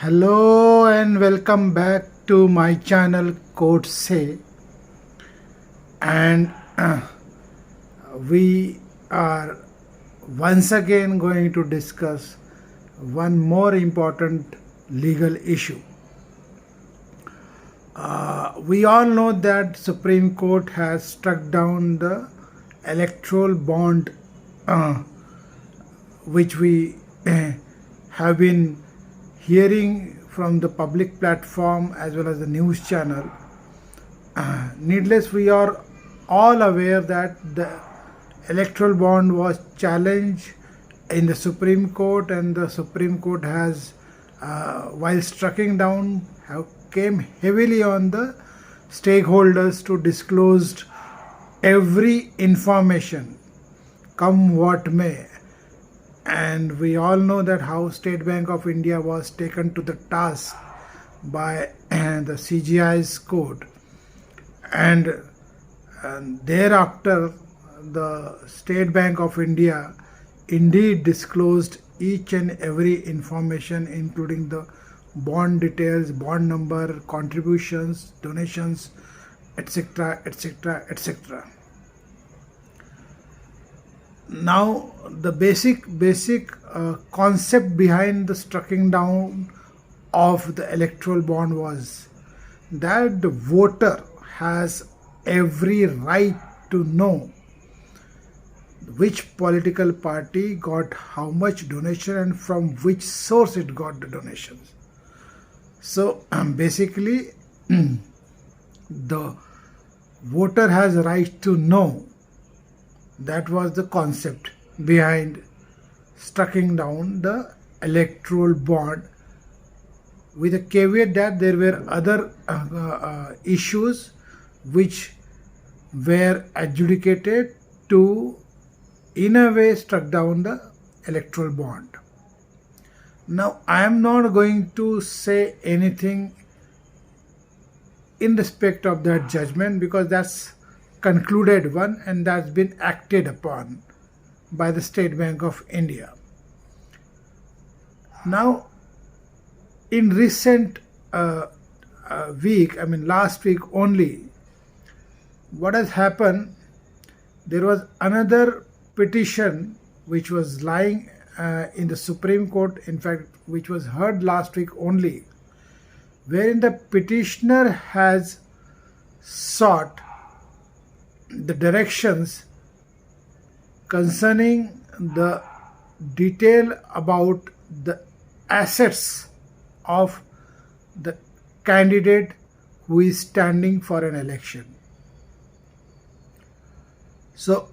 Hello and welcome back to my channel Code Say, and we are once again going to discuss one more important legal issue. We all know that Supreme Court has struck down the electoral bond which we have been hearing from the public platform as well as the news channel. Needless, we are all aware that the electoral bond was challenged in the Supreme Court, and the Supreme Court has, while striking down, came heavily on the stakeholders to disclose every information, come what may. And we all know that how State Bank of India was taken to the task by the CGI's court, and thereafter the State Bank of India indeed disclosed each and every information, including the bond details, bond number, contributions, donations, etc., etc., etc. Now, the basic concept behind the striking down of the electoral bond was that the voter has every right to know which political party got how much donation and from which source it got the donations. So basically the voter has a right to know. That was the concept behind striking down the electoral bond, with a caveat that there were other issues which were adjudicated to, in a way, struck down the electoral bond. Now, I am not going to say anything in respect of that judgment, because that's concluded one and that's been acted upon by the State Bank of India. Now, in recent week, last week only, what has happened, there was another petition which was lying in the Supreme Court, in fact, which was heard last week only, wherein the petitioner has sought the directions concerning the detail about the assets of the candidate who is standing for an election. So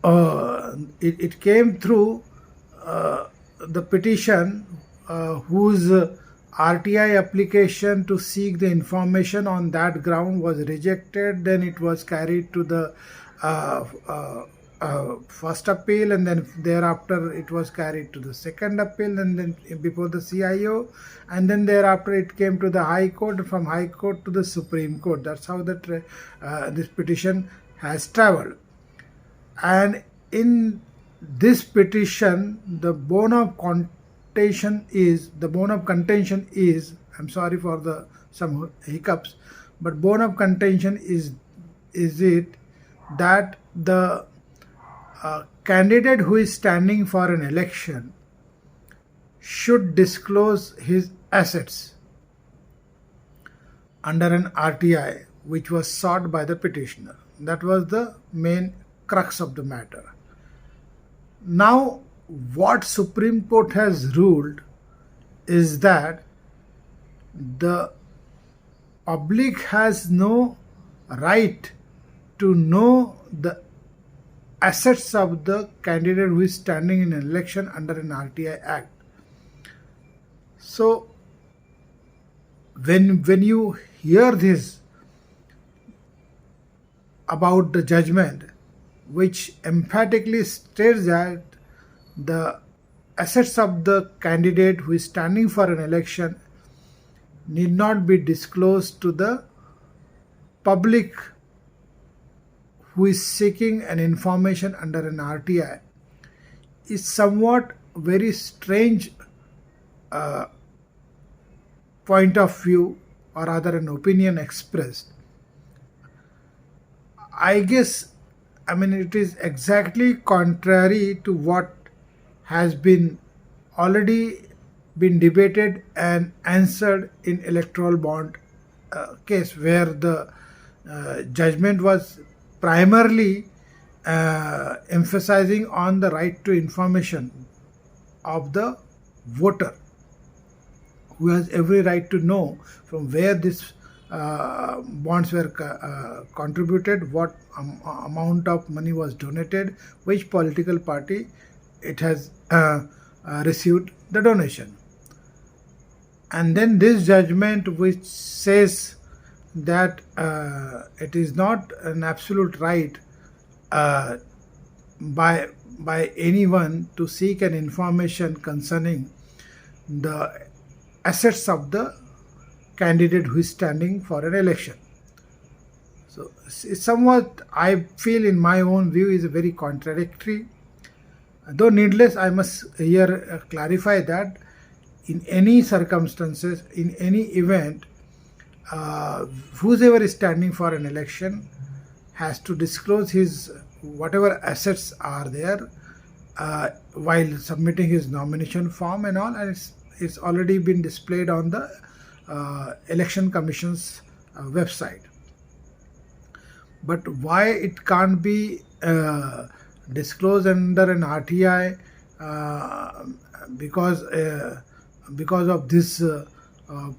it came through the petition whose RTI application to seek the information on that ground was rejected. Then it was carried to the first appeal, and then thereafter it was carried to the second appeal, and then before the CIO, and then thereafter it came to the High Court, from High Court to the Supreme Court. That's how this petition has traveled. And in this petition, the bone of contention is, I'm sorry for some hiccups, but bone of contention is it that the candidate who is standing for an election should disclose his assets under an RTI which was sought by the petitioner. That was the main crux of the matter. Now, what Supreme Court has ruled is that the public has no right to know the assets of the candidate who is standing in an election under an RTI Act. So, when you hear this about the judgment, which emphatically states that the assets of the candidate who is standing for an election need not be disclosed to the public who is seeking an information under an RTI, is somewhat very strange point of view or rather an opinion expressed, I guess, I mean, it is exactly contrary to what has been already been debated and answered in electoral bond case, where the judgment was primarily emphasizing on the right to information of the voter, who has every right to know from where these bonds were contributed, what amount of money was donated, which political party it has received the donation. And then this judgment, which says that it is not an absolute right uh, by anyone to seek an information concerning the assets of the candidate who is standing for an election. So it's somewhat, I feel, in my own view, is very contradictory. Though needless, I must here clarify that in any circumstances, in any event, whoever is standing for an election has to disclose his whatever assets are there while submitting his nomination form and all, and it's already been displayed on the election commission's website. But why it can't be disclosed under an RTI because of this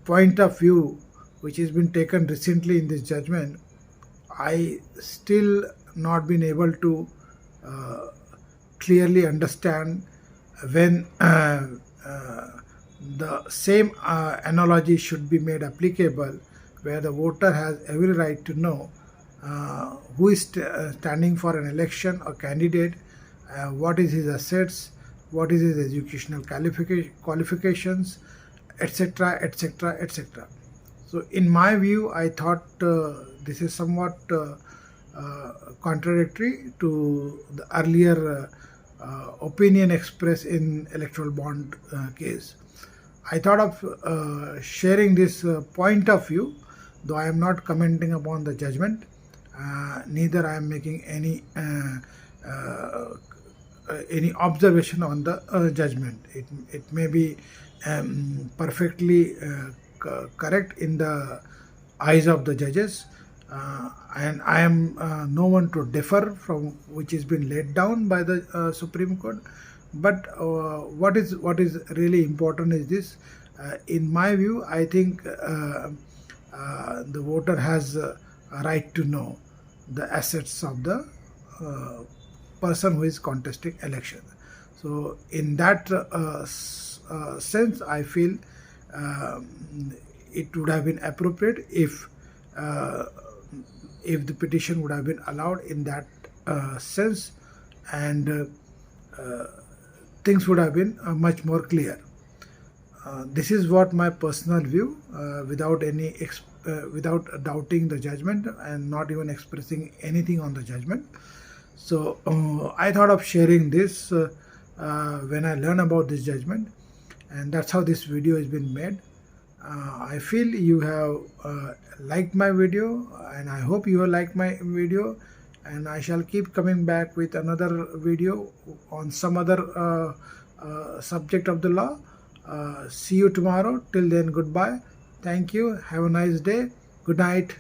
point of view which has been taken recently in this judgment, I still not been able to clearly understand when the same analogy should be made applicable, where the voter has every right to know who is standing for an election or candidate, what is his assets, what is his educational qualifications, etc., etc., etc. So in my view, I thought this is somewhat contradictory to the earlier opinion expressed in electoral bond case. I thought of sharing this point of view, though I am not commenting upon the judgment. Neither I am making any observation on the judgment. It may be perfectly correct in the eyes of the judges, and I am no one to differ from which has been laid down by the Supreme Court. But what is really important is this. In my view, I think the voter has a right to know the assets of the person who is contesting election. So in that sense, I feel it would have been appropriate if the petition would have been allowed in that sense, and things would have been much more clear. This is what my personal view, without doubting the judgment and not even expressing anything on the judgment. So I thought of sharing this when I learned about this judgment, and that's how this video has been made. I feel you have liked my video, and I hope you have liked my video, and I shall keep coming back with another video on some other subject of the law. See you tomorrow. Till then, goodbye. Thank you. Have a nice day. Good night.